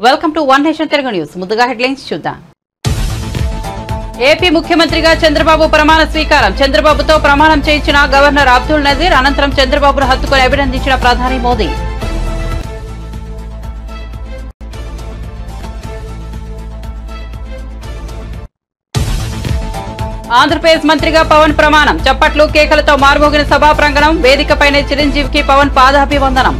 Welcome to one nation Telugu news. ముందుగా headlines చూద్దాం. AP ముఖ్యమంత్రిగా చంద్రబాబు ప్రమాణ స్వీకారం. చంద్రబాబుతో ప్రమాణం చేయించిన గవర్నర్ అబ్దుల్ నజీర్. అనంతరం చంద్రబాబును హత్తుకొని అభినందించిన ప్రధాని మోదీ. ఆంధ్రప్రదేశ్ మంత్రిగా పవన్ ప్రమాణం. చప్పట్లు కేకలతో మార్మోగిన సభా ప్రాంగణం. వేదికపైనే చిరంజీవికి పవన్ పాదాభివందనం.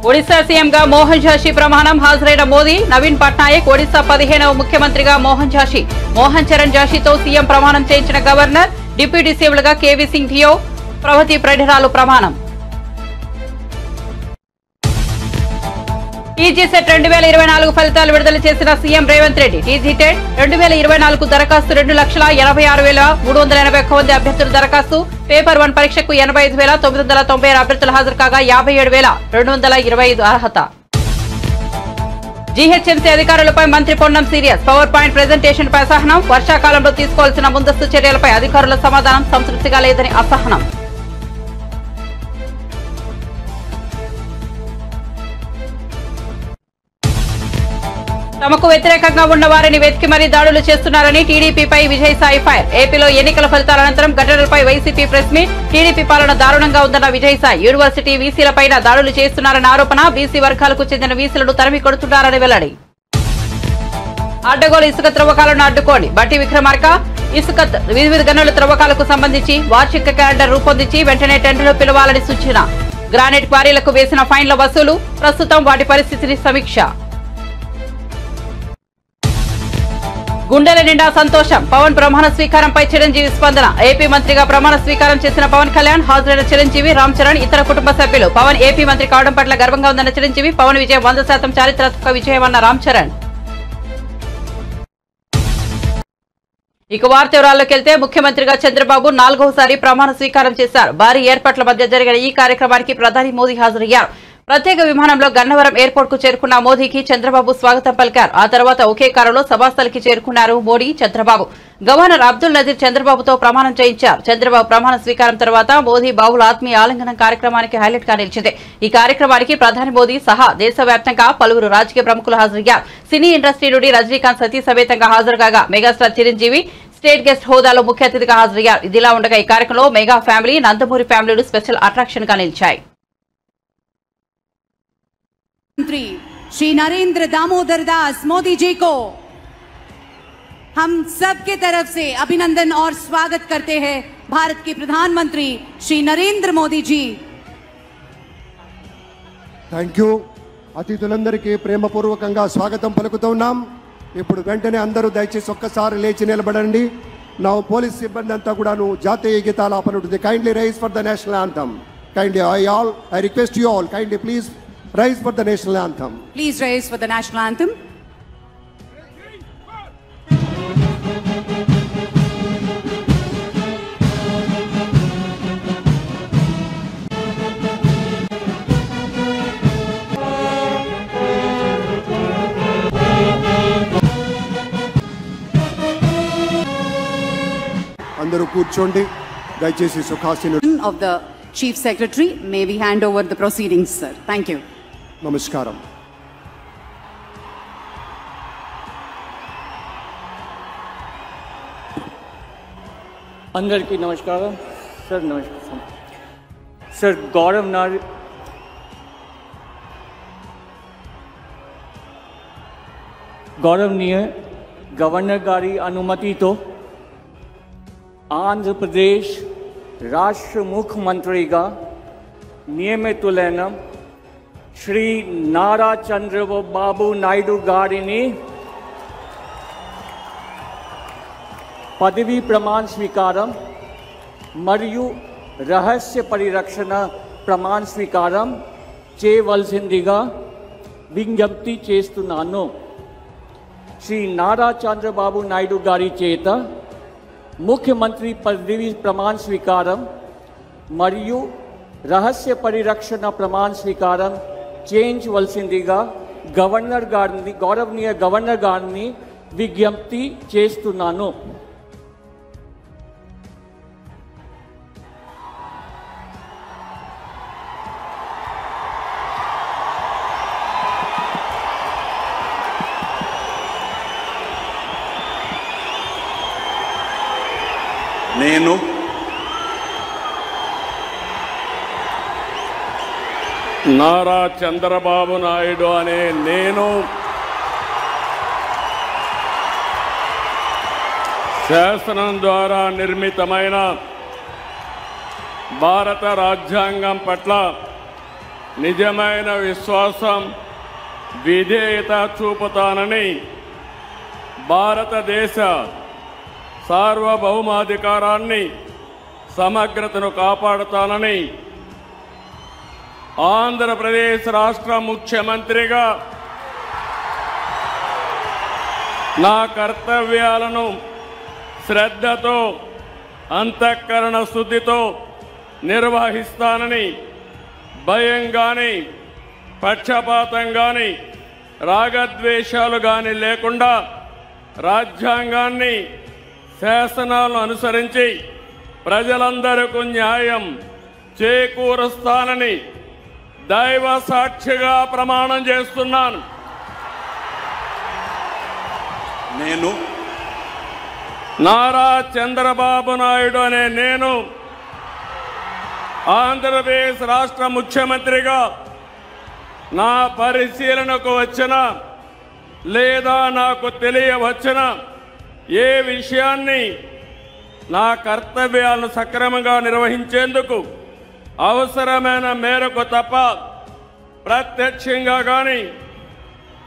ఒడిశా సీఎంగా మోహన్ ఝాషి ప్రమాణం. హాజరైన మోదీ, నవీన్ పట్నాయక్. ఒడిశా 15వ ముఖ్యమంత్రిగా మోహన్ ఝాషి. మోహన్ చరణ్ ఝాషితో సీఎం ప్రమాణం చేయించిన గవర్నర్. డిప్యూటీ సీఎంలుగా కేవీ సింగ్ ధియో, ప్రవతి ప్రెఢిరాలు ప్రమాణం. టీజీ సెట్ 2024 ఫలితాలు విడుదల చేసిన CM Revanth Reddy. TG TET 2024 దరఖాస్తు 2,86,381 మంది అభ్యర్థుల దరఖాస్తు. పేపర్ 1 పరీక్షకు 85,996 అభ్యర్థులు హాజరు కాగా 57,225 అర్హత. జీహెచ్ఎంసీ అధికారులపై మంత్రి Ponnam serious. Power point presentation పై అసహనం. వర్షాకాలంలో తీసుకోవాల్సిన ముందస్తు చర్యలపై అధికారుల సమాధానం సంతృప్తిగా లేదని అసహనం. తమకు వ్యతిరేకంగా ఉన్న వారిని వెతికి మరీ దాడులు చేస్తున్నారని టీడీపీపై విజయసాయి ఫైర్. ఏపీలో ఎన్నికల ఫలితాల అనంతరం ఘటనలపై వైసీపీ ప్రెస్ మీట్. టీడీపీ పాలన దారుణంగా ఉందన్న విజయసాయి. యూనివర్సిటీ వీసీలపై దాడులు చేస్తున్నారన్న ఆరోపణ. బీసీ వర్గాలకు చెందిన వీసీలను తరిమి కొడుతున్నారని వెల్లడి. అడ్డగోలు ఇసుక త్రవ్వకాలను అడ్డుకోండి. బట్టి విక్రమార్క. ఇసుక వివిధ గనుల త్రవ్వకాలకు సంబంధించి వార్షిక క్యాలెండర్ రూపొందించి వెంటనే టెండర్లు పిలవాలని సూచన. గ్రానైట్ క్వారీలకు వేసిన ఫైన్ల వసూలు. ప్రస్తుతం వాటి పరిస్థితిని సమీక్ష. గుండెల నిండా సంతోషం. పవన్ ప్రమాణ స్వీకారంపై చిరంజీవి స్పందన. ఏపీ మంత్రిగా ప్రమాణ స్వీకారం చేసిన పవన్ కళ్యాణ్. హాజరైన చిరంజీవి, రామ్ చరణ్, ఇతర కుటుంబ సభ్యులు. పవన్ ఏపీ మంత్రి కావడం పట్ల గర్వంగా ఉందన్న చిరంజీవి. పవన్ విజయం 100% చారిత్రాత్మక విజయమన్న రామ్ చరణ్. ఇక వార్త వివరాల్లోకి వెళ్తే, ముఖ్యమంత్రిగా చంద్రబాబు 4వసారి ప్రమాణ స్వీకారం చేశారు. భారీ ఏర్పాట్ల మధ్య జరిగిన ఈ కార్యక్రమానికి ప్రధాని మోదీ హాజరయ్యారు. ప్రత్యేక విమానంలో గన్నవరం ఎయిర్పోర్ట్ కు చేరుకున్న మోదీకి చంద్రబాబు స్వాగతం పలికారు. ఆ తర్వాత ఒకే కారులో సభాస్థలికి చేరుకున్నారు మోడీ, చంద్రబాబు. గవర్నర్ అబ్దుల్ నజీర్ చంద్రబాబుతో ప్రమాణం చేయించారు. చంద్రబాబు ప్రమాణ స్వీకారం తర్వాత మోదీ బాబుల ఆత్మీయ ఆలింగనం కార్యక్రమానికి హైలైట్ గా నిలిచింది. ఈ కార్యక్రమానికి ప్రధాని మోదీ సహా దేశవ్యాప్తంగా పలువురు రాజకీయ ప్రముఖులు హాజరయ్యారు. సినీ ఇండస్ట్రీ నుండి రజనీకాంత్ సతీ సమేతంగా హాజరుగా మెగాస్టార్ చిరంజీవి స్టేట్ గెస్ట్ హోదాలో ముఖ్య అతిథిగా హాజరయ్యారు. ఇదిలా ఉండగా ఈ కార్యక్రమంలో మెగా ఫ్యామిలీ, నందమూరి ఫ్యామిలీలు స్పెషల్ అట్రాక్షన్ గా నిలిచాయి. मंत्री श्री नरेंद्र दामोदर दास मोदी जी को हम सब के तरफ से अभिनंदन और स्वागत करते हैं. भारत के प्रधानमंत्री श्री नरेंद्र मोदी जी. Thank you. అతిథులందరికీ ప్రేమపూర్వకంగా స్వాగతం పలుకుతున్నాం. ఇప్పుడు వెంటనే అందరూ దయచేసి ఒక్కసారి లేచి నిలబడండి. నా పోలీస్ సిబ్బంది అంతా కూడాను జాతీయ గీతాలాపన ఉంటుంది. Kindly rise for the national anthem. Kindly I request you all kindly please rise for the national anthem. Please rise for the national anthem. అందరూ కూర్చోండి దయచేసి. సుఖాసీనుడు of the Chief Secretary, may we hand over the proceedings, sir. Thank you. నమస్కారం. అందరికీ నమస్కారం sir. నమస్కారం sir. గౌరవనీయ governor గారి అనుమతితో ఆంధ్రప్రదేశ్ రాష్ట్ర ముఖ్యమంత్రిగా నియమితులైన శ్రీ నారా చంద్రబాబు నాయుడు గారిని పదవీ ప్రమాణ స్వీకారం మరియు రహస్య పరిరక్షణ ప్రమాణ స్వీకారం చేయవలసిందిగా విజ్ఞప్తి చేస్తున్నాను. శ్రీ నారా చంద్రబాబు నాయుడు గారి చేత ముఖ్యమంత్రి పదవీ ప్రమాణ స్వీకారం మరియు రహస్య పరిరక్షణ ప్రమాణ స్వీకారం చేయించవలసిందిగా గౌరవనీయ గవర్నర్ గారిని విజ్ఞప్తి చేస్తున్నాను. నారా చంద్రబాబు నాయుడు అనే నేను శాసనం ద్వారా నిర్మితమైన భారత రాజ్యాంగం పట్ల నిజమైన విశ్వాసం, విధేయత చూపుతానని, భారతదేశ సార్వభౌమాధికారాన్ని, సమగ్రతను కాపాడుతానని ఆంధ్రప్రదేశ్ రాష్ట్ర ముఖ్యమంత్రిగా నా కర్తవ్యాలను శ్రద్ధతో, అంతఃకరణ శుద్ధితో నిర్వహిస్తానని, భయం కానీ, పక్షపాతం కానీ, రాగద్వేషాలు కానీ లేకుండా రాజ్యాంగాన్ని, శాసనాలను అనుసరించి ప్రజలందరికీ న్యాయం చేకూరుస్తానని దైవ సాక్షిగా ప్రమాణం చేస్తున్నాను. నేను నారా చంద్రబాబు నాయుడు అనే నేను ఆంధ్రప్రదేశ్ రాష్ట్ర ముఖ్యమంత్రిగా నా పరిశీలనకు వచ్చిన లేదా నాకు తెలియవచ్చిన ఏ విషయాన్ని నా కర్తవ్యాలను సక్రమంగా నిర్వహించేందుకు అవసరమైన మేరకు తప్ప ప్రత్యక్షంగా కానీ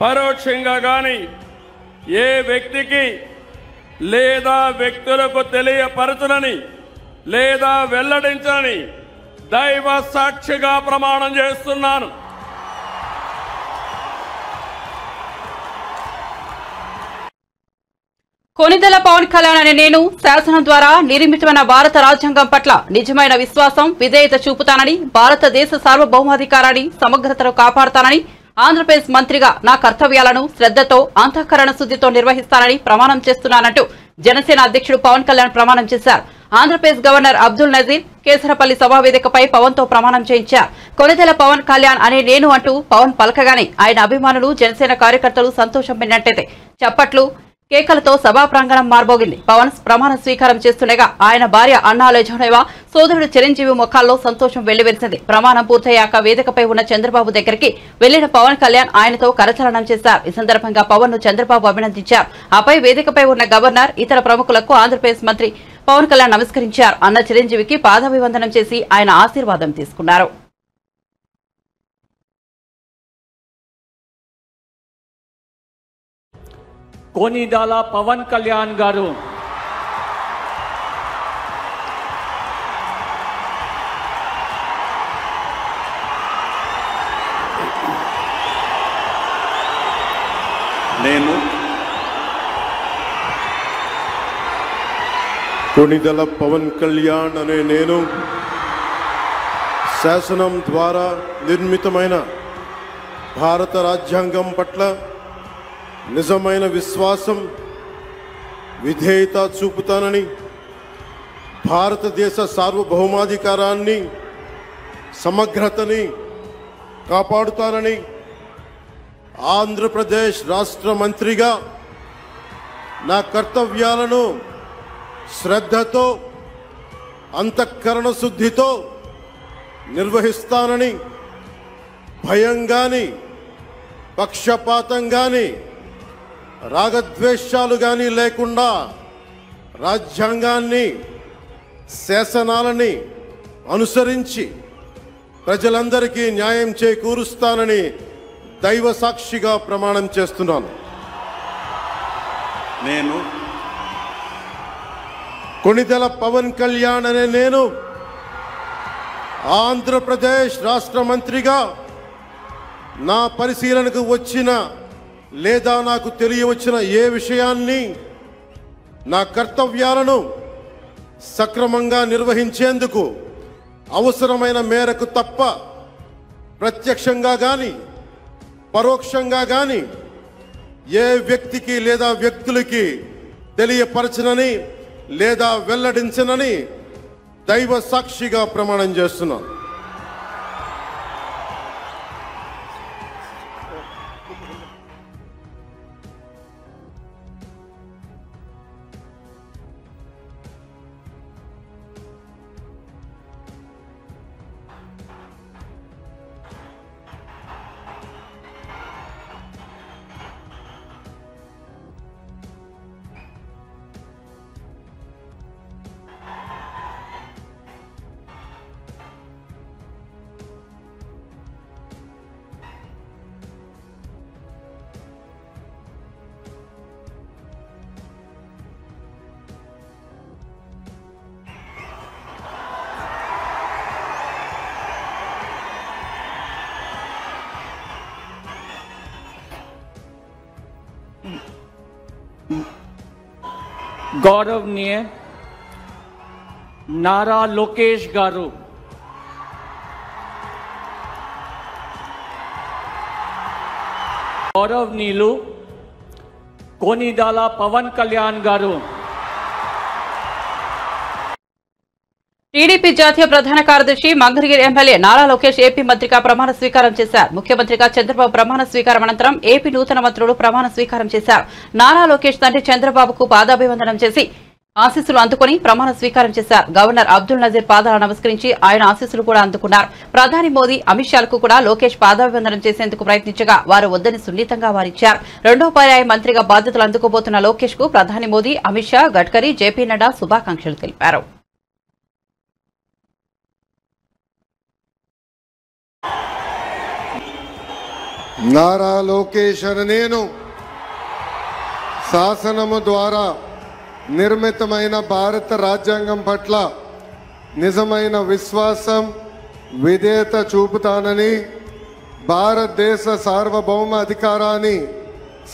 పరోక్షంగా కానీ ఏ వ్యక్తికి లేదా వ్యక్తులకు తెలియపరచునని లేదా వెల్లడించని దైవ సాక్షిగా ప్రమాణం చేస్తున్నాను. కొనిదెల పవన్ కళ్యాణ్ అనే నేను శాసనం ద్వారా నిర్మితమైన భారత రాజ్యాంగం పట్ల నిజమైన విశ్వాసం, విధేయత చూపుతానని, భారతదేశ సార్వభౌమాధికారాన్ని, సమగ్రతను కాపాడుతానని, ఆంధ్రప్రదేశ్ మంత్రిగా నా కర్తవ్యాలను శ్రద్ధతో, అంతఃకరణ శుద్ధితో నిర్వహిస్తానని ప్రమాణం చేస్తున్నానంటూ జనసేన అధ్యక్షుడు పవన్ కళ్యాణ్ ప్రమాణం చేశారు. ఆంధ్రప్రదేశ్ గవర్నర్ అబ్దుల్ నజీర్ కేసరపల్లి సభావేదికపై పవన్ తో ప్రమాణం చేయించారు. కొనిదెల పవన్ కళ్యాణ్ అనే నేను అంటూ పవన్ పలకగానే ఆయన అభిమానులు, జనసేన కార్యకర్తలు సంతోషం పెన్నట్టయితే చప్పట్లు, కేకలతో సభా ప్రాంగణం మార్మోగింది. పవన్ ప్రమాణ స్వీకారం చేస్తుండగా ఆయన భార్య అన్నాలే జోనేవా, సోదరుడు చిరంజీవి ముఖాల్లో సంతోషం వెల్లివిరిసింది. ప్రమాణం పూర్తయ్యాక వేదికపై ఉన్న చంద్రబాబు దగ్గరికి వెళ్లిన పవన్ కళ్యాణ్ ఆయనతో కరచలనం చేశారు. ఈ సందర్భంగా పవన్ ను చంద్రబాబు అభినందించారు. ఆపై వేదికపై ఉన్న గవర్నర్, ఇతర ప్రముఖులకు ఆంధ్రప్రదేశ్ మంత్రి పవన్ కళ్యాణ్ నమస్కరించారు. అన్న చిరంజీవికి పాదాభివందనం చేసి ఆయన ఆశీర్వాదం తీసుకున్నారు. కొనిదెల పవన్ కళ్యాణ్ గారు నేను కొనిదెల పవన్ కళ్యాణ్ అనే నేను శాసనం ద్వారా నిర్మితమైన భారత రాజ్యాంగం పట్ల నిజమైన విశ్వాసం, విధేయత చూపుతానని, భారతదేశ సార్వభౌమాధికారాన్ని, సమగ్రతని కాపాడుతానని, ఆంధ్రప్రదేశ్ రాష్ట్ర మంత్రిగా నా కర్తవ్యాలను శ్రద్ధతో, అంతఃకరణ శుద్ధితో నిర్వహిస్తానని, భయం గాని, పక్షపాతం గాని, రాగద్వేషాలు గాని లేకుండా రాజ్యాంగాన్ని, శాసనాలని అనుసరించి ప్రజలందరికీ న్యాయం చేకూరుస్తానని దైవ సాక్షిగా ప్రమాణం చేస్తున్నాను. నేను కొనిదెల పవన్ కళ్యాణ్ అనే నేను ఆంధ్రప్రదేశ్ రాష్ట్ర మంత్రిగా నా పరిశీలనకు వచ్చిన లేదా నాకు తెలియవచ్చిన ఏ విషయాన్ని, నా కర్తవ్యాలను సక్రమంగా నిర్వహించేందుకు అవసరమైన మేరకు తప్ప ప్రత్యక్షంగా కానీ పరోక్షంగా కానీ ఏ వ్యక్తికి లేదా వ్యక్తులకి తెలియపరచనని లేదా వెల్లడించనని దైవ సాక్షిగా ప్రమాణం చేస్తున్నాను. గౌరవనీయ నారా లోకేష్ గారు, గౌరవనీయులు కోనిదాల పవన్ కళ్యాణ్ గారు, టీడీపీ జాతీయ ప్రధాన కార్యదర్శి మంగళగిరి ఎమ్మెల్యే నారా లోకేష్ ఏపీ మంత్రిగా ప్రమాణ స్వీకారం చేశారు. ముఖ్యమంత్రిగా చంద్రబాబు ప్రమాణ స్వీకారం అనంతరం ఏపీ నూతన మంత్రులు ప్రమాణ స్వీకారం చేశారు. నారా లోకేష్ తండ్రి చంద్రబాబుకు పాదాభివందనం చేసి ఆశీస్సులు అందుకుని ప్రమాణ స్వీకారం చేశారు. గవర్నర్ అబ్దుల్ నజీర్ పాదాలు నమస్కరించి ఆయన ఆశీస్సులు కూడా అందుకున్నారు. ప్రధాని మోదీ, అమిత్ షాలకు కూడా లోకేష్ పాదాభివందనం చేసేందుకు ప్రయత్నించగా వారు వద్దని సున్నితంగా వారిచ్చారు. రెండో పర్యాయ మంత్రిగా బాధ్యతలు అందుకోబోతున్న లోకేష్ కు ప్రధాని మోదీ, అమిత్ షా, గడ్కరీ, జేపీ నడ్డా శుభాకాంక్షలు తెలిపారు. నారా లోకేష్ అని నేను శాసనము ద్వారా నిర్మితమైన భారత రాజ్యాంగం పట్ల నిజమైన విశ్వాసం, విధేయత చూపుతానని, భారతదేశ సార్వభౌమ అధికారాన్ని,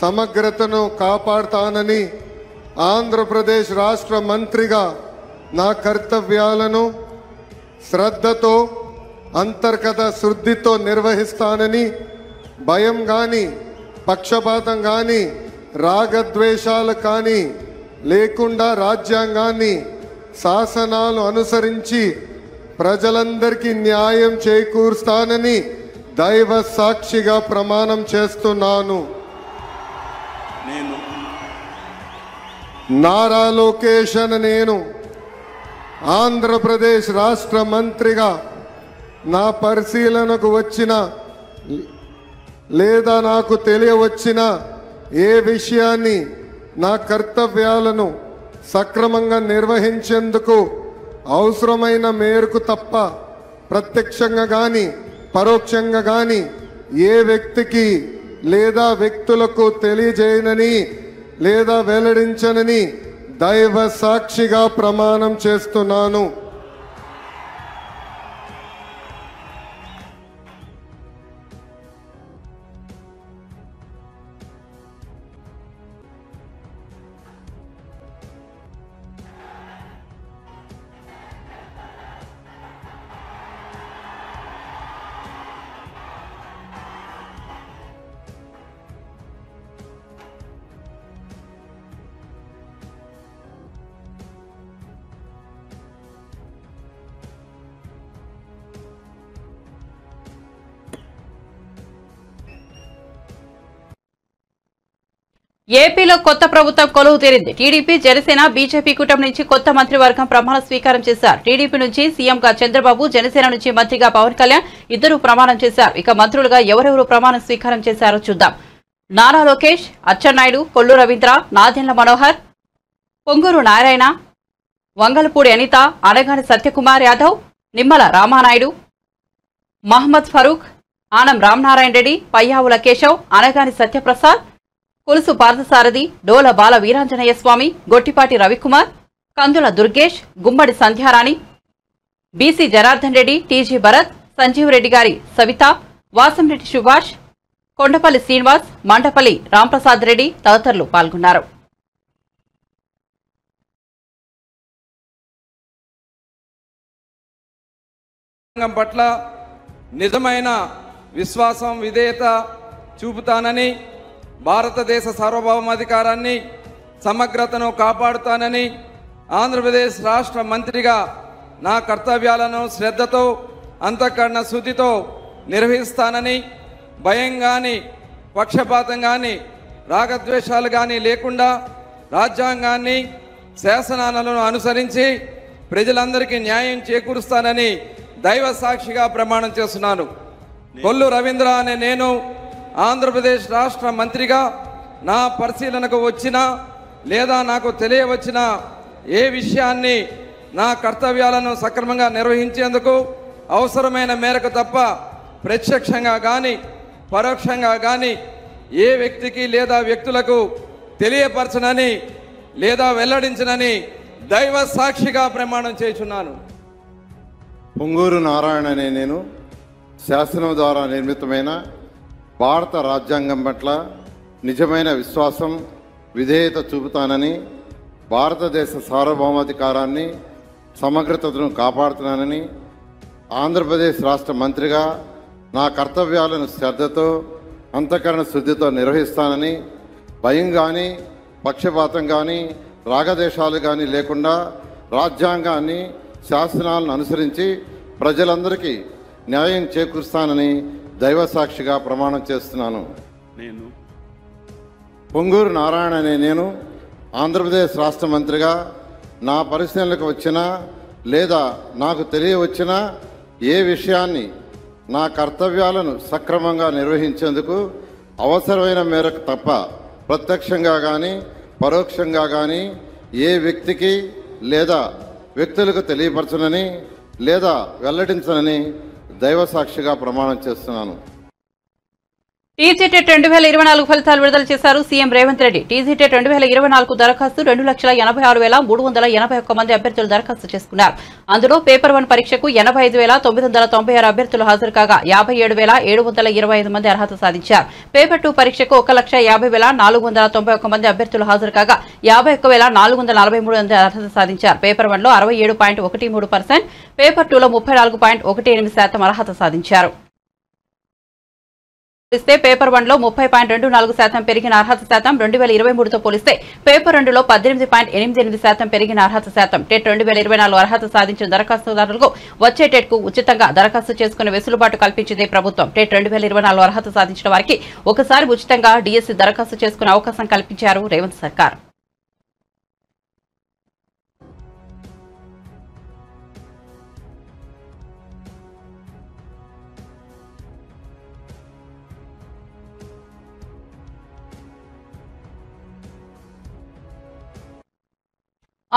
సమగ్రతను కాపాడుతానని, ఆంధ్రప్రదేశ్ రాష్ట్ర మంత్రిగా నా కర్తవ్యాలను శ్రద్ధతో, అంతర్గత శుద్ధితో నిర్వహిస్తానని, భయం కానీ, పక్షపాతం కానీ, రాగద్వేషాలు కానీ లేకుండా రాజ్యాంగాన్ని, శాసనాలు అనుసరించి ప్రజలందరికీ న్యాయం చేకూరుస్తానని దైవ సాక్షిగా ప్రమాణం చేస్తున్నాను. నేను నారా లోకేష్ అని నేను ఆంధ్రప్రదేశ్ రాష్ట్ర మంత్రిగా నా పరిశీలనకు వచ్చిన లేదా నాకు తెలియవచ్చిన ఏ విషయాన్ని, నా కర్తవ్యాలను సక్రమంగా నిర్వహించేందుకు అవసరమైన మేరకు తప్ప ప్రత్యక్షంగా కానీ పరోక్షంగా కానీ ఏ వ్యక్తికి లేదా వ్యక్తులకు తెలియజేయనని లేదా వెల్లడించనని దైవ సాక్షిగా ప్రమాణం చేస్తున్నాను. ఏపీలో కొత్త ప్రభుత్వం కొలువు తీరింది. టీడీపీ, జనసేన, బీజేపీ కూటమి నుంచి కొత్త మంత్రివర్గం ప్రమాణ స్వీకారం చేశారు. టీడీపీ నుంచి సీఎంగా చంద్రబాబు, జనసేన నుంచి మంత్రిగా పవన్ కళ్యాణ్ ఇద్దరు ప్రమాణం చేశారు. ఇక మంత్రులుగా ఎవరెవరు ప్రమాణ స్వీకారం చేశారో చూద్దాం. నారా లోకేష్, అచ్చెన్నాయుడు, కొల్లు రవీంద్ర, నాదెండ్ల మనోహర్, పొంగూరు నారాయణ, వంగలపూడి అనిత, అనగాని సత్యకుమార్ యాదవ్, నిమ్మల రామానాయుడు, మహమ్మద్ ఫరూక్, ఆనం రామనారాయణ రెడ్డి, పయ్యావుల కేశవ్, అనగాని సత్యప్రసాద్, కొలుసు పార్థసారథి, డోల బాల వీరాంజనేయ స్వామి, గొట్టిపాటి రవికుమార్, కందుల దుర్గేష్, గుమ్మడి సంధ్యారాణి, బీసీ జనార్దన్ రెడ్డి, టీజీ భరత్, సంజీవ్ రెడ్డి గారి సవిత, వాసంరెడ్డి సుభాష్, కొండపల్లి శ్రీనివాస్, మండపల్లి రాంప్రసాద్ రెడ్డి తదితరులు పాల్గొన్నారు. పట్ల నిజమైన విశ్వాసం, విధేయత చూపుతానని, భారతదేశ సార్వభౌమాధికారాన్ని, సమగ్రతను కాపాడుతానని, ఆంధ్రప్రదేశ్ రాష్ట్ర మంత్రిగా నా కర్తవ్యాలను శ్రద్ధతో, అంతఃకరణ శుద్ధితో నిర్వహిస్తానని, భయం కానీ, పక్షపాతం కానీ, రాగద్వేషాలు కానీ లేకుండా రాజ్యాంగాన్ని, శాసనాలను అనుసరించి ప్రజలందరికీ న్యాయం చేకూరుస్తానని దైవ సాక్షిగా ప్రమాణం చేస్తున్నాను. కొల్లు రవీంద్ర అనే నేను ఆంధ్రప్రదేశ్ రాష్ట్ర మంత్రిగా నా పరిశీలనకు వచ్చిన లేదా నాకు తెలియవచ్చిన ఏ విషయాన్ని, నా కర్తవ్యాలను సక్రమంగా నిర్వహించేందుకు అవసరమైన మేరకు తప్ప ప్రత్యక్షంగా కానీ పరోక్షంగా కానీ ఏ వ్యక్తికి లేదా వ్యక్తులకు తెలియపరచనని లేదా వెల్లడించనని దైవ సాక్షిగా ప్రమాణం చేస్తున్నాను. పొంగూరు నారాయణ అనే నేను శాసనం ద్వారా నిర్మితమైన భారత రాజ్యాంగం పట్ల నిజమైన విశ్వాసం, విధేయత చూపుతానని, భారతదేశ సార్వభౌమాధికారాన్ని సమగ్రతను కాపాడుతున్నానని ఆంధ్రప్రదేశ్ రాష్ట్ర మంత్రిగా నా కర్తవ్యాలను శ్రద్ధతో అంతఃకరణ శుద్ధితో నిర్వహిస్తానని భయం కానీ పక్షపాతం కానీ రాగదేశాలు కానీ లేకుండా రాజ్యాంగాన్ని శాసనాలను అనుసరించి ప్రజలందరికీ న్యాయం చేకూరుస్తానని దైవసాక్షిగా ప్రమాణం చేస్తున్నాను. నేను పొంగూరు నారాయణ అనే నేను ఆంధ్రప్రదేశ్ రాష్ట్ర మంత్రిగా నా పరిశీలనకు వచ్చినా లేదా నాకు తెలియవచ్చినా ఏ విషయాన్ని నా కర్తవ్యాలను సక్రమంగా నిర్వహించేందుకు అవసరమైన మేరకు తప్ప ప్రత్యక్షంగా కానీ పరోక్షంగా కానీ ఏ వ్యక్తికి లేదా వ్యక్తులకు తెలియపరచనని లేదా వెల్లడించనని దైవసాక్షిగా ప్రమాణం చేస్తున్నాను. టీజీటెట్ 2024 ఫలితాలు విడుదల చేశారు సీఎం రేవంత్ రెడ్డి. టీజీటెట్ 2024 దరఖాస్తు 2,86,381 మంది అభ్యర్థులు దరఖాస్తు చేసుకున్నారు. అందులో పేపర్ 1 పరీక్షకు 85,996 అభ్యర్థులు హాజరు కాగా 57,725 మంది అర్హత సాధించారు. పేపర్ 2 పరీక్షకు 1,50,491 మంది అభ్యర్థులు హాజరు కాగా 51,443 మంది అర్హత సాధించారు. పేపర్ 1లో 67.13%, పేపర్ 2లో 34.18% అర్హత సాధించారు. పేపర్ 1లో 30.24% పెరిగిన అర్హత శాతం 2023తో పోలిస్తే పేపర్ 2లో 18.88% పెరిగిన అర్హత శాతం. టెట్ 2024 అర్హత సాధించిన దరఖాస్తుదారులకు వచ్చే టెట్ కు ఉచితంగా దరఖాస్తు చేసుకునే వెసులుబాటు కల్పించింది ప్రభుత్వం. టెట్ 2024 అర్హత సాధించిన వారికి ఒకసారి ఉచితంగా డిఎస్సి దరఖాస్తు చేసుకునే అవకాశం కల్పించారు రేవంత్ సర్కార్.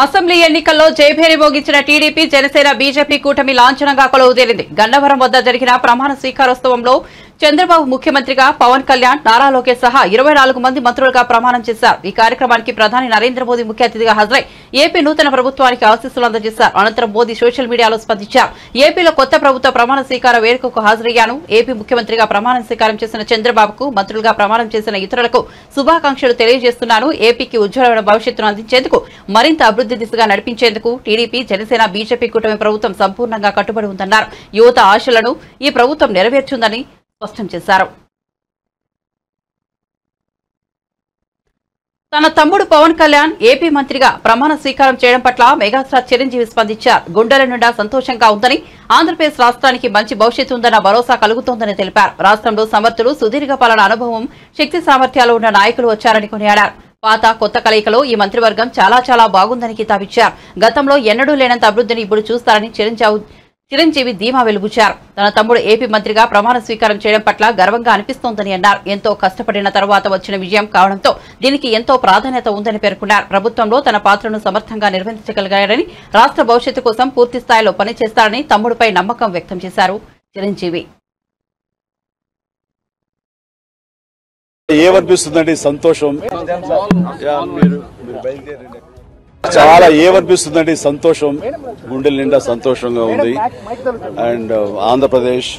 అసెంబ్లీ ఎన్నికల్లో జయభేరి మోగించిన టీడీపీ, జనసేన, బీజేపీ కూటమి లాంఛనంగా కొలువుదీరింది. గన్నవరం వద్ద జరిగిన ప్రమాణ స్వీకారోత్సవంలో చంద్రబాబు ముఖ్యమంత్రిగా, పవన్ కళ్యాణ్, నారా లోకేష్ సహా 24 మంది మంత్రులుగా ప్రమాణం చేశారు. ఈ కార్యక్రమానికి ప్రధాని నరేంద్ర మోదీ ముఖ్య అతిథిగా హాజరై ఏపీ నూతన ప్రభుత్వానికి ఆశీస్సులు అందజేశారు. అనంతరం మోదీ సోషల్ మీడియాలో స్పందించారు. ఏపీలో కొత్త ప్రభుత్వ ప్రమాణ స్వీకార వేడుకకు హాజరయ్యాను. ఏపీ ముఖ్యమంత్రిగా ప్రమాణ స్వీకారం చేసిన చంద్రబాబుకు, మంత్రులుగా ప్రమాణం చేసిన ఇతరులకు శుభాకాంక్షలు తెలియజేస్తున్నాను. ఏపీకి ఉజ్వలమైన భవిష్యత్తును అందించేందుకు, మరింత అభివృద్ధి దిశగా నడిపించేందుకు టీడీపీ, జనసేన, బీజేపీ కూటమి ప్రభుత్వం సంపూర్ణంగా కట్టుబడి ఉందన్నారు. యువత ఆశలను ఈ ప్రభుత్వం నెరవేర్చుందని స్పష్టం చేశారు. తన తమ్ముడు పవన్ కళ్యాణ్ ఏపీ మంత్రిగా ప్రమాణ స్వీకారం చేయడం పట్ల మెగాస్టార్ చిరంజీవి స్పందించారు. గుండెల నిండా సంతోషంగా ఉందని, ఆంధ్రప్రదేశ్ రాష్ట్రానికి మంచి భవిష్యత్తు ఉందన్న భరోసా కలుగుతోందని తెలిపారు. రాష్ట్రంలో సమర్థులు, సుదీర్ఘ పాలన అనుభవం, శక్తి సామర్థ్యాలు ఉన్న నాయకులు వచ్చారని కొనియాడారు. పాత కొత్త కలయికలో ఈ మంత్రివర్గం చాలా బాగుందని కితాబిచ్చారు. గతంలో ఎన్నడూ లేనంత అభివృద్ధిని ఇప్పుడు చూస్తారని చిరంజీవి ధీమా వెలుగుచారు. తన తమ్ముడు ఏపీ మంత్రిగా ప్రమాణ స్వీకారం చేయడం పట్ల గర్వంగా అనిపిస్తోందని అన్నారు. ఎంతో కష్టపడిన తర్వాత వచ్చిన విజయం కావడంతో దీనికి ఎంతో ప్రాధాన్యత ఉందని పేర్కొన్నారు. ప్రభుత్వంలో తన పాత్రను సమర్థంగా నిర్వహించగలిగారని, రాష్ట్ర భవిష్యత్తు కోసం పూర్తి స్థాయిలో పనిచేస్తారని తమ్ముడిపై నమ్మకం వ్యక్తం చేశారు చిరంజీవి. ఏమనిపిస్తుందండి? సంతోషం చాలా ఏమనిపిస్తుందండి? సంతోషం, గుండెల నిండా సంతోషంగా ఉంది. అండ్ ఆంధ్రప్రదేశ్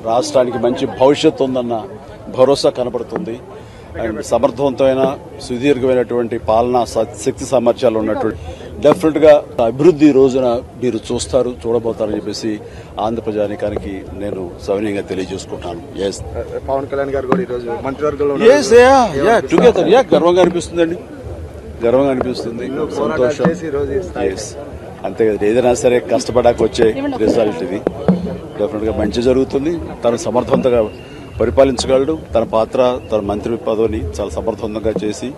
రాష్ట్రానికి మంచి భవిష్యత్తు ఉందన్న భరోసా కనబడుతుంది. అండ్ సమర్థవంతమైన, సుదీర్ఘమైనటువంటి పాలనా శక్తి సామర్థ్యాలు ఉన్నటువంటి డెఫినెట్ గా అభివృద్ధి రోజున మీరు చూడబోతారని చెప్పేసి ఆంధ్ర ప్రజానికానికి నేను సవినయంగా తెలియజేసుకుంటాను. పవన్ కళ్యాణ్ గారు కూడా ఈరోజు మంత్రివర్గంలో టుగెదర్ గర్వంగా అనిపిస్తుందండి, గర్వంగా అనిపిస్తుంది, సంతోషం. అంతే కదా, ఏదైనా సరే కష్టపడాక వచ్చే రిజల్ట్ ఇది. డెఫినెట్ గా మంచి జరుగుతుంది. తను సమర్థవంతంగా పరిపాలించగలడు. తన పాత్ర, తన మంత్రి పదవిని చాలా సమర్థవంతంగా చేసి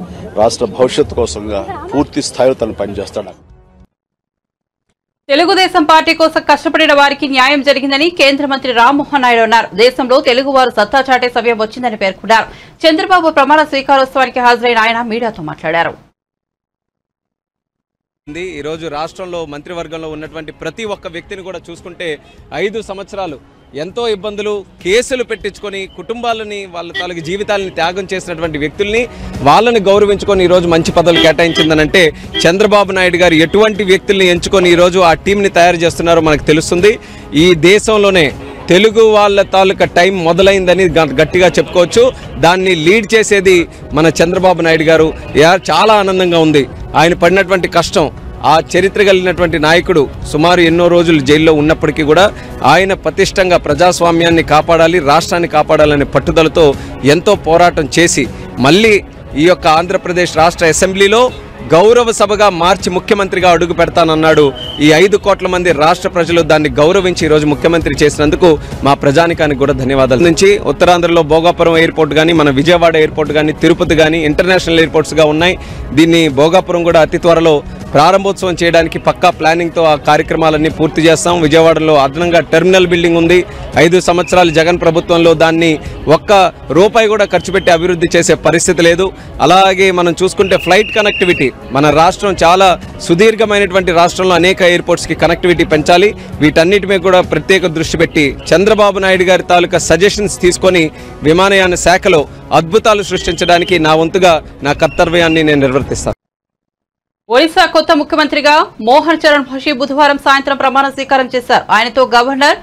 రాష్ట్ర భవిష్యత్తు కోసంగా పూర్తి స్థాయిలో తను పనిచేస్తాడు. తెలుగుదేశం పార్టీ కోసం కష్టపడిన వారికి న్యాయం జరిగిందని కేంద్ర మంత్రి రామ్మోహన్ నాయుడు అన్నారు. దేశంలో తెలుగువారు సత్తా చాటే సమయం వచ్చిందని పేర్కొన్నారు. చంద్రబాబు ప్రమాణ స్వీకారోత్సవానికి హాజరైన ఆయన మీడియాతో మాట్లాడారు. ఈరోజు రాష్ట్రంలో మంత్రివర్గంలో ఉన్నటువంటి ప్రతి ఒక్క వ్యక్తిని కూడా చూసుకుంటే 5 సంవత్సరాలు ఎంతో ఇబ్బందులు, కేసులు పెట్టించుకొని కుటుంబాలని, వాళ్ళ తాలూకు జీవితాలని త్యాగం చేసినటువంటి వ్యక్తుల్ని, వాళ్ళని గౌరవించుకొని ఈరోజు మంచి పదవులు కేటాయించిందనంటే చంద్రబాబు నాయుడు గారు ఎటువంటి వ్యక్తుల్ని ఎంచుకొని ఈరోజు ఆ టీంని తయారు చేస్తున్నారో మనకు తెలుస్తుంది. ఈ దేశంలోనే తెలుగు వాళ్ళ తాలూకా టైం మొదలైందని గట్టిగా చెప్పుకోవచ్చు. దాన్ని లీడ్ చేసేది మన చంద్రబాబు నాయుడు గారు. చాలా ఆనందంగా ఉంది. ఆయన పడినటువంటి కష్టం, ఆ చరిత్ర కలిగినటువంటి నాయకుడు సుమారు ఎన్నో రోజులు జైల్లో ఉన్నప్పటికీ కూడా ఆయన పటిష్టంగా ప్రజాస్వామ్యాన్ని కాపాడాలి, రాష్ట్రాన్ని కాపాడాలనే పట్టుదలతో ఎంతో పోరాటం చేసి మళ్ళీ ఈ యొక్క ఆంధ్రప్రదేశ్ రాష్ట్ర అసెంబ్లీలో గౌరవ సభగా మార్చి ముఖ్యమంత్రిగా అడుగు పెడతానన్నాడు. ఈ 5 కోట్ల మంది రాష్ట్ర ప్రజలు దాన్ని గౌరవించి ఈరోజు ముఖ్యమంత్రి చేసినందుకు మా ప్రజానికానికి కూడా ధన్యవాదాలు. నుంచి ఉత్తరాంధ్రలో భోగాపురం ఎయిర్పోర్ట్ కానీ, మన విజయవాడ ఎయిర్పోర్ట్ కానీ, తిరుపతి కానీ ఇంటర్నేషనల్ ఎయిర్పోర్ట్స్గా ఉన్నాయి. దీన్ని భోగాపురం కూడా అతి త్వరలో ప్రారంభోత్సవం చేయడానికి పక్కా ప్లానింగ్తో ఆ కార్యక్రమాలన్నీ పూర్తి చేస్తాం. విజయవాడలో అదనంగా టెర్మినల్ బిల్డింగ్ ఉంది. 5 సంవత్సరాలు జగన్ ప్రభుత్వంలో దాన్ని ఒక్క రూపాయి కూడా ఖర్చు పెట్టి అభివృద్ధి చేసే పరిస్థితి లేదు. అలాగే మనం చూసుకుంటే ఫ్లైట్ కనెక్టివిటీ, మన రాష్ట్రం చాలా సుదీర్ఘమైనటువంటి రాష్ట్రంలో అనేక ఎయిర్పోర్ట్స్కి కనెక్టివిటీ పెంచాలి. వీటన్నిటి మీద కూడా ప్రత్యేక దృష్టి పెట్టి చంద్రబాబు నాయుడు గారి తాలూకా సజెషన్స్ తీసుకొని విమానయాన శాఖలో అద్భుతాలు సృష్టించడానికి నా వంతుగా నా కర్తవ్యాన్ని నేను నిర్వర్తిస్తాను. ఒడిశా కొత్త ముఖ్యమంత్రిగా మోహన్ చరణ్ భషి బుధవారం సాయంత్రం ప్రమాణ స్వీకారం చేశారు. ఆయనతో గవర్నర్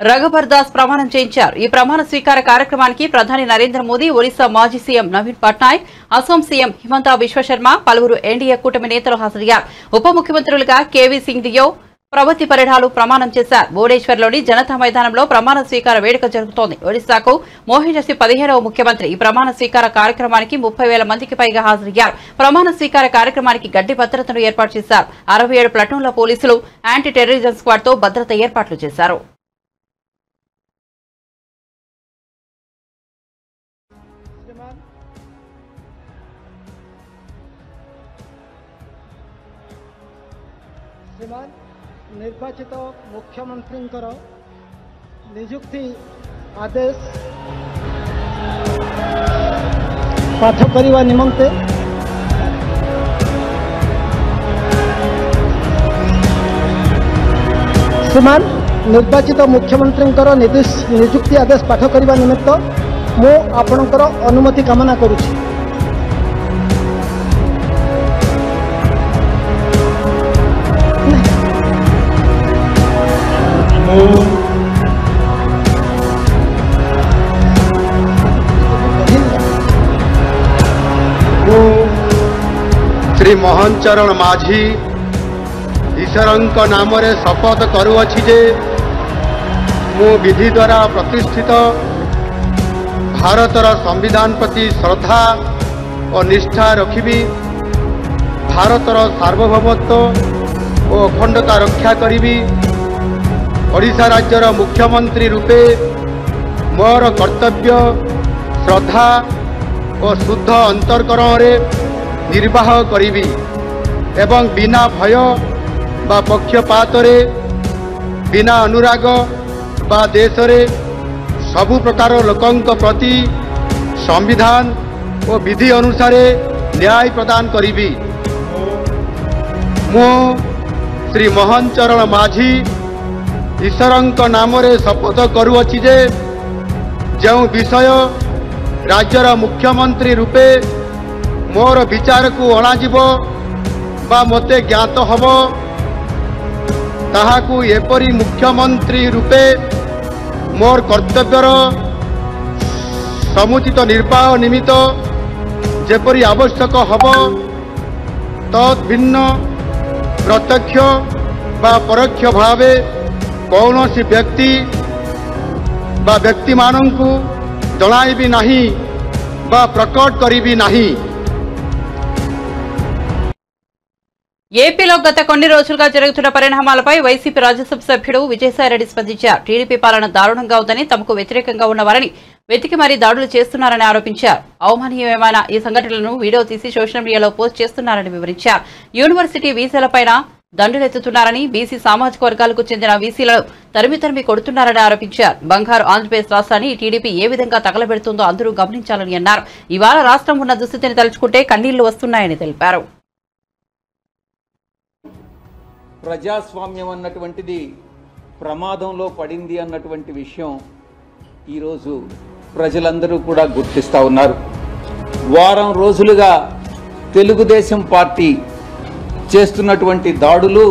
రఘుబర్ దాస్ ప్రమాణం చేయించారు. ఈ ప్రమాణ స్వీకార కార్యక్రమానికి ప్రధాని నరేంద్ర మోదీ, ఒడిశా మాజీ సీఎం నవీన్ పట్నాయక్, అసోం సీఎం హిమంత బిశ్వశర్మ, పలువురు ఎన్డీఏ కూటమి నేతలు హాజరయ్యారు. ఉప ముఖ్యమంత్రులుగా కేవీ సింగ్ దియో, ప్రవతి పరిడాలు ప్రమాణం చేశారు. భువనేశ్వర్లోని జనతా మైదానంలో ప్రమాణ స్వీకార వేడుక జరుగుతోంది. ఒడిశాకు మోహన్ జసి 15వ ముఖ్యమంత్రి. ఈ ప్రమాణ స్వీకార కార్యక్రమానికి 30,000 మందికి పైగా హాజరయ్యారు. ప్రమాణ స్వీకార కార్యక్రమానికి గడ్డి భద్రతను ఏర్పాటు చేశారు. 67 ప్లటూన్ల పోలీసులు, యాంటీ టెర్రరిజం స్క్వాడ్ తో భద్రత ఏర్పాట్లు చేశారు. निर्वाचित मुख्यमंत्री नियुक्ति आदेश पाठ करने निमंते श्रीमान निर्वाचित मुख्यमंत्री नियुक्ति आदेश पाठ करने निमित्त मु आपणकर अनुमति कामना करुछि। श्री मोहन चरण माझी ईश्वरंक नाम रे शपथ करुअछि जे मु विधि द्वारा प्रतिष्ठित भारतर संविधान प्रति श्रद्धा और निष्ठा रखिबी, भारतर सार्वभौमत्व और अखंडता रक्षा करिबी, ओडिशा राज्यर मुख्यमंत्री रूपे मोर कर्तव्य श्रद्धा और शुद्ध अंतरकरण रे निर्वाह करिबी एवं बिना भय बा पक्षपात रे, बिना अनुराग बा देश रे सबु प्रकार लोकंक प्रति संविधान और विधि अनुसार न्याय प्रदान करिबी। मु श्री मोहन चरण माझी ईश्वरंक नाम रे शपथ करुअछि जे जो विषय राज्यर मुख्यमंत्री रूपे मोर विचार को अणाजिब बा मते ज्ञात हब ताहाकू एपरी मुख्यमंत्री रूपे मोर कर्तव्यर समुचित निर्वाह निमित्त जेपरी आवश्यक हब तत् भिन्न प्रत्यक्ष बा परोक्ष भावे कौनसी व्यक्ति बा व्यक्ति माननकू जणाइबी नहीं बा प्रकट करिबी नहीं। ఏపీలో గత కొన్ని రోజులుగా జరుగుతున్న పరిణామాలపై వైసీపీ రాజ్యసభ సభ్యుడు విజయసాయిరెడ్డి స్పందించారు. టీడీపీ పాలన దారుణంగా ఉందని, తమకు వ్యతిరేకంగా ఉన్న వారిని వెతికి మరీ దాడులు చేస్తున్నారని ఆరోపించారు. అవమాననీయమైన ఈ సంఘటనలను వీడియో తీసి సోషల్ మీడియాలో పోస్ట్ చేస్తున్నారని వివరించారు. యూనివర్సిటీ వీసాలపైన దండులెత్తుతున్నారని, బీసీ సామాజిక వర్గాలకు చెందిన వీసీలను తరిమి కొడుతున్నారని ఆరోపించారు. బంగారు ఆంధ్రప్రదేశ్ రాష్ట్రాన్ని టీడీపీ ఏ విధంగా తగలబెడుతుందో అందరూ గమనించాలని అన్నారు. ఇవాళ రాష్ట్రం ఉన్న దుస్థితిని తలుచుకుంటే కన్నీళ్లు వస్తున్నాయని తెలిపారు. ప్రజాస్వామ్యం అన్నటువంటిది ప్రమాదంలో పడింది అన్నటువంటి విషయం ఈరోజు ప్రజలందరూ కూడా గుర్తిస్తూ ఉన్నారు. వారం రోజులుగా తెలుగుదేశం పార్టీ చేస్తున్నటువంటి దాడులు,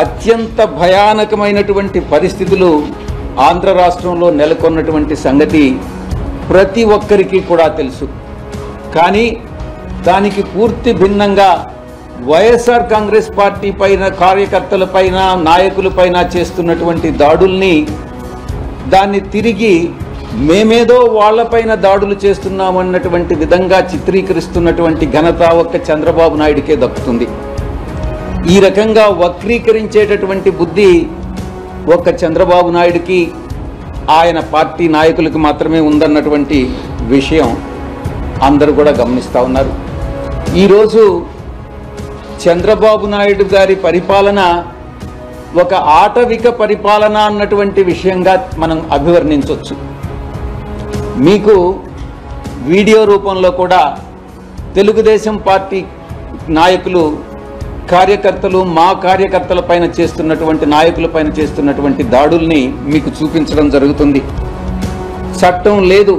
అత్యంత భయానకమైనటువంటి పరిస్థితులు ఆంధ్ర రాష్ట్రంలో నెలకొన్నటువంటి సంగతి ప్రతి ఒక్కరికి కూడా తెలుసు. కానీ దానికి పూర్తి భిన్నంగా వైఎస్ఆర్ కాంగ్రెస్ పార్టీ పైన, కార్యకర్తలపైన, నాయకులపైన చేస్తున్నటువంటి దాడుల్ని దాన్ని తిరిగి మేమేదో వాళ్లపైన దాడులు చేస్తున్నామన్నటువంటి విధంగా చిత్రీకరిస్తున్నటువంటి ఘనత ఒక్క చంద్రబాబు నాయుడికే దక్కుతుంది. ఈ రకంగా వక్రీకరించేటటువంటి బుద్ధి ఒక్క చంద్రబాబు నాయుడికి, ఆయన పార్టీ నాయకులకు మాత్రమే ఉందన్నటువంటి విషయం అందరూ కూడా గమనిస్తూ ఉన్నారు. ఈరోజు చంద్రబాబు నాయుడు గారి పరిపాలన ఒక ఆటవిక పరిపాలన అన్నటువంటి విషయంగా మనం అభివర్ణించవచ్చు. మీకు వీడియో రూపంలో కూడా తెలుగుదేశం పార్టీ నాయకులు, కార్యకర్తలు, మా కార్యకర్తల పైన చేస్తున్నటువంటి, నాయకుల పైన చేస్తున్నటువంటి దాడుల్ని మీకు చూపించడం జరుగుతుంది. చట్టం లేదు,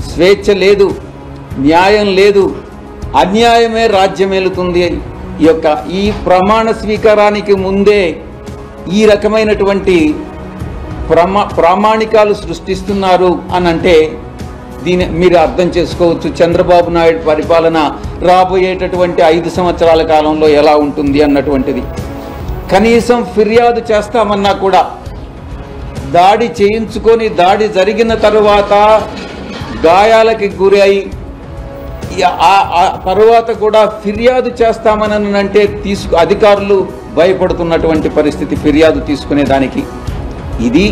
స్వేచ్ఛ లేదు, న్యాయం లేదు, అన్యాయమే రాజ్యమేలుతుంది. ఈ ప్రమాణ స్వీకారానికి ముందే ఈ రకమైనటువంటి ప్రామాణికాలు సృష్టిస్తున్నారు అని అంటే దీని మీరు అర్థం చేసుకోవచ్చు చంద్రబాబు నాయుడు పరిపాలన రాబోయేటటువంటి 5 సంవత్సరాల కాలంలో ఎలా ఉంటుంది అన్నటువంటిది. కనీసం ఫిర్యాదు చేస్తామన్నా కూడా దాడి చేయించుకొని, దాడి జరిగిన తరువాత గాయాలకి గురై ఆ తరువాత కూడా ఫిర్యాదు చేస్తామని అంటే అధికారులు భయపడుతున్నటువంటి పరిస్థితి ఫిర్యాదు తీసుకునే దానికి. ఇది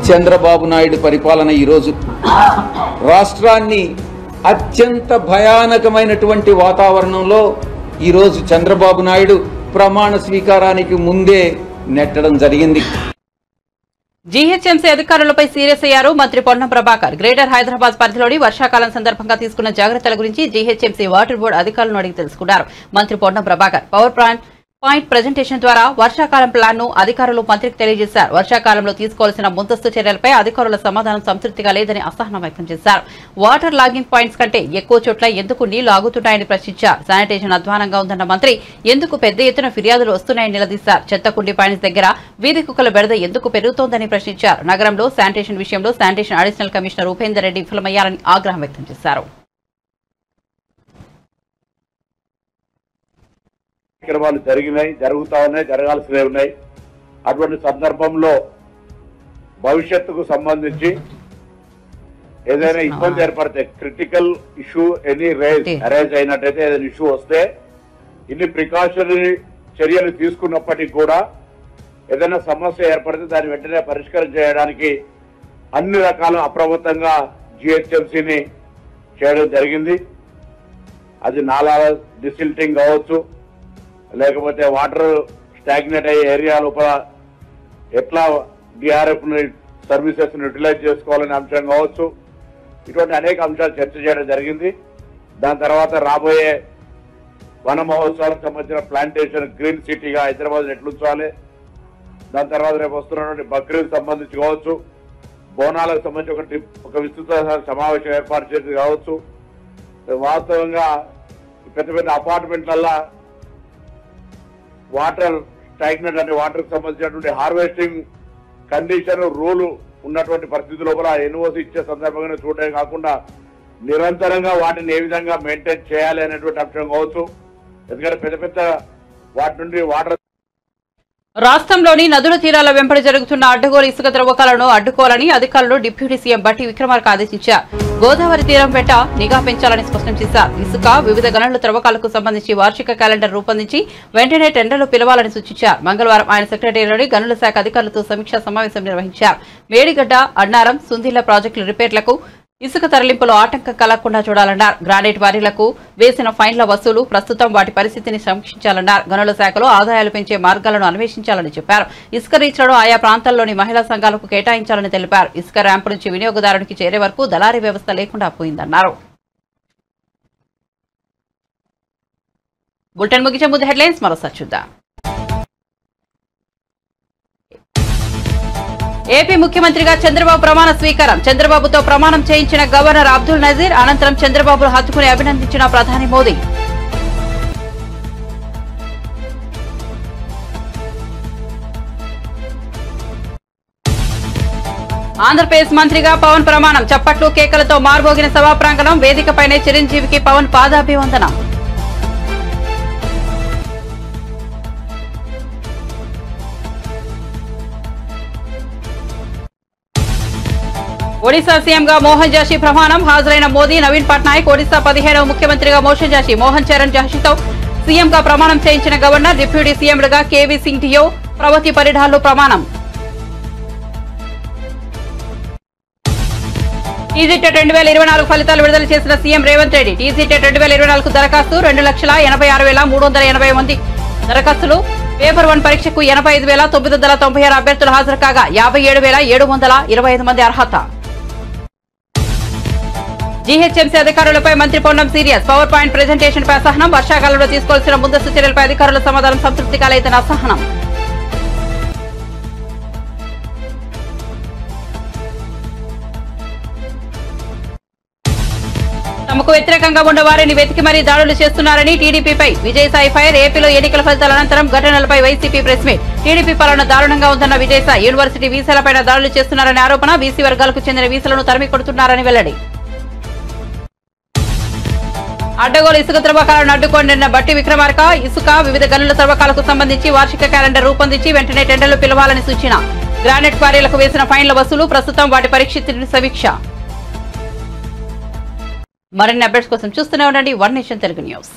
చంద్రబాబు నాయుడు పరిపాలన. ఈరోజు రాష్ట్రాన్ని అత్యంత భయానకమైనటువంటి వాతావరణంలో ఈరోజు చంద్రబాబు నాయుడు ప్రమాణ స్వీకారానికి ముందే నెట్టడం జరిగింది. జీహెచ్ఎంసీ అధికారులపై సీరియస్ అయ్యారు మంత్రి పొన్నం ప్రభాకర్. గ్రేటర్ హైదరాబాద్ పరిధిలోని వర్షాకాలం సందర్భంగా తీసుకున్న జాగ్రత్తల గురించి జీహెచ్ఎంసీ వాటర్ బోర్డు అధికారులను అడిగి తెలుసుకున్నారు మంత్రి Ponnam Prabhakar. Power point presentation ద్వారా వర్షాకాలం ప్లాన్ ను అధికారులు మంత్రికి తెలియజేశారు. వర్షాకాలంలో తీసుకోవాల్సిన ముందస్తు చర్యలపై అధికారుల సమాధానం సంతృప్తిగా లేదని అసహనం వ్యక్తం చేశారు. వాటర్ లాగింగ్ పాయింట్స్ కంటే ఎక్కువ చోట్ల ఎందుకు నీళ్లు ఆగుతున్నాయని ప్రశ్నించారు. శానిటేషన్ అధ్వానంగా ఉందన్న మంత్రి ఎందుకు పెద్ద ఎత్తున ఫిర్యాదులు వస్తున్నాయని నిలదీశారు. చెత్తకుండి పాయింట్స్ దగ్గర వీధి కుక్కల బెడద ఎందుకు పెరుగుతోందని ప్రశ్నించారు. నగరంలో శానిటేషన్ విషయంలో sanitation additional commissioner Upender Reddy విఫలమయ్యారని ఆగ్రహం వ్యక్తం చేశారు. కార్యక్రమాలు జరిగినాయి, జరుగుతా ఉన్నాయి, జరగాల్సినవి ఉన్నాయి. అటువంటి సందర్భంలో భవిష్యత్తుకు సంబంధించి ఏదైనా ఇబ్బంది ఏర్పడితే, క్రిటికల్ ఇష్యూ అరైజ్ అయినట్టయితే, ఏదైనా ఇష్యూ వస్తే ఇన్ని ప్రికాషనరీ చర్యలు తీసుకున్నప్పటికీ కూడా ఏదైనా సమస్య ఏర్పడితే దాన్ని వెంటనే పరిష్కారం చేయడానికి అన్ని రకాల అప్రమత్తంగా జిహెచ్ఎంసీని చేయడం జరిగింది. అది నాలాల డిసిల్టింగ్ కావచ్చు, లేకపోతే వాటర్ స్టాగ్నేట్ అయ్యే ఏరియా లోపల ఎట్లా డిఆర్ఎఫ్ సర్వీసెస్ యూటిలైజ్ చేసుకోవాలనే అంశం కావచ్చు, ఇటువంటి అనేక అంశాలు చర్చ చేయడం జరిగింది. దాని తర్వాత రాబోయే వన మహోత్సవాలకు సంబంధించిన ప్లాంటేషన్ గ్రీన్ సిటీగా హైదరాబాద్ ఎట్లుంచాలి, దాని తర్వాత రేపు వస్తున్నటువంటి బక్రీద్ సంబంధించి కావచ్చు, బోనాలకు సంబంధించి ఒక విస్తృత సమావేశం ఏర్పాటు చేసి కావచ్చు. వాస్తవంగా పెద్ద పెద్ద అపార్ట్మెంట్లల్లో వాటర్ స్టాగ్నెంట్ అంటే వాటర్కి సంబంధించినటువంటి హార్వెస్టింగ్ కండిషన్ రూల్ ఉన్నటువంటి పరిస్థితి లోపల ఎన్ఓసి ఇచ్చే సందర్భంగా చూడటమే కాకుండా నిరంతరంగా వాటిని ఏ విధంగా మెయింటైన్ చేయాలి అనేటువంటి అంశం కావచ్చు. ఎందుకంటే పెద్ద పెద్ద వాటి నుండి వాటర్ రాష్ట్రంలోని నదుల తీరాల వెంబడి జరుగుతున్న అడ్డగోలు ఇసుక త్రవ్వకాలను అడ్డుకోవాలని అధికారులు డిప్యూటీ సీఎం బట్టి విక్రమార్క ఆదేశించారు. గోదావరి తీరం వెంట నిఘా పెంచాలని స్పష్టం చేశారు. ఇసుక వివిధ గనుల త్రవ్వకాలకు సంబంధించి వార్షిక క్యాలెండర్ రూపొందించి వెంటనే టెండర్లు పిలవాలని సూచించారు. మంగళవారం ఆయన సెక్రటరీలోని గనుల శాఖ అధికారులతో సమీక్షా సమావేశం నిర్వహించారు. మేడిగడ్డ, అన్నారం, సుందిళ్ల ప్రాజెక్టుల రిపేర్లకు ఇసుక తరలింపులో ఆటంకం కలగకుండా చూడాలన్నారు. గ్రానైట్ వారీలకు వేసిన ఫైన్ల వసూలు, ప్రస్తుతం వాటి పరిస్థితిని సమీక్షించాలన్నారు. గనుల శాఖలో ఆదాయాలు పెంచే మార్గాలను అన్వేషించాలని చెప్పారు. ఇసుక రీచ్లను ఆయా ప్రాంతాల్లోని మహిళా సంఘాలకు కేటాయించాలని తెలిపారు. ఇసుక ర్యాంపు నుంచి వినియోగదారునికి చేరే వరకు దళారీ వ్యవస్థ లేకుండా పోయిందన్నారు. బులెటిన్ ముగించే ముందు హెడ్లైన్స్ మరోసారి చూద్దాం. ఏపీ ముఖ్యమంత్రిగా చంద్రబాబు ప్రమాణ స్వీకారం. చంద్రబాబుతో ప్రమాణం చేయించిన గవర్నర్ అబ్దుల్ నజీర్. అనంతరం చంద్రబాబును హత్తుకుని అభినందించిన ప్రధాని మోదీ. ఆంధ్రప్రదేశ్ మంత్రిగా పవన్ ప్రమాణం. చప్పట్లు, కేకలతో మార్మోగిన సభా ప్రాంగణం. వేదికపైనే చిరంజీవికి పవన్ పాదాభివందనం. ఒడిశా సీఎంగా మోహన్ జాషి ప్రమాణం హాజరైన మోదీ నవీన్ పట్నాయక్ ఒడిశా 15వ ముఖ్యమంత్రిగా మోహన్ జాషి మోహన్ చరణ్ జాషితో సీఎంగా ప్రమాణం చేయించిన గవర్నర్ డిప్యూటీ సీఎంలుగా కేవీ సింగ్ టియో ప్రవతి పరిఢాల్లో ప్రమాణం. టీజీటెట్ 2024 ఫలితాలు విడుదల చేసిన సీఎం రేవంత్ రెడ్డి. టీజీటెట్ 2024 దరఖాస్తు 2,86,680 మంది దరఖాస్తులు. పేపర్ 1 పరీక్షకు 85,996 అభ్యర్థులు హాజరు కాగా 57,725 మంది అర్హత. జీహెచ్ఎంసీ అధికారులపై మంత్రి Ponnam serious. Power point presentation పై అసహనం. వర్షాకాలంలో తీసుకోవాల్సిన ముందస్తు చర్యలపై అధికారుల సమాధానం సంతృప్తిగా లేదని అసహనం. తమకు వ్యతిరేకంగా ఉన్న వారిని వెతికి మరీ దాడులు చేస్తున్నారని టీడీపీపై విజయసాయి ఫైర్. ఏపీలో ఎన్నికల ఫలితాల అనంతరం ఘటనలపై వైసీపీ ప్రెస్ మీట్. టీడీపీ పాలన దారుణంగా ఉందన్న విజయసాయి. యూనివర్సిటీ వీసాలపై దాడులు చేస్తున్నారనే ఆరోపణ. బీసీ వర్గాలకు చెందిన వీసాలను తరిమి కొడుతున్నారని వెల్లడి. అడ్డగోలు ఇసుక త్రవ్వకాలను అడ్డుకోండిన బట్టి విక్రమార్క. ఇసుక వివిధ గనుల త్రవ్వకాలకు సంబంధించి వార్షిక క్యాలెండర్ రూపొందించి వెంటనే టెండర్లు పిలవాలని సూచన. గ్రానైట్ క్వారీలకు వేసిన ఫైన్ల వసూలు. ప్రస్తుతం వాటి పరిస్థితిని సమీక్ష. మరిన్ని అప్డేట్స్ కోసం చూస్తూనే ఉండండి వన్ నేషన్ తెలుగు న్యూస్.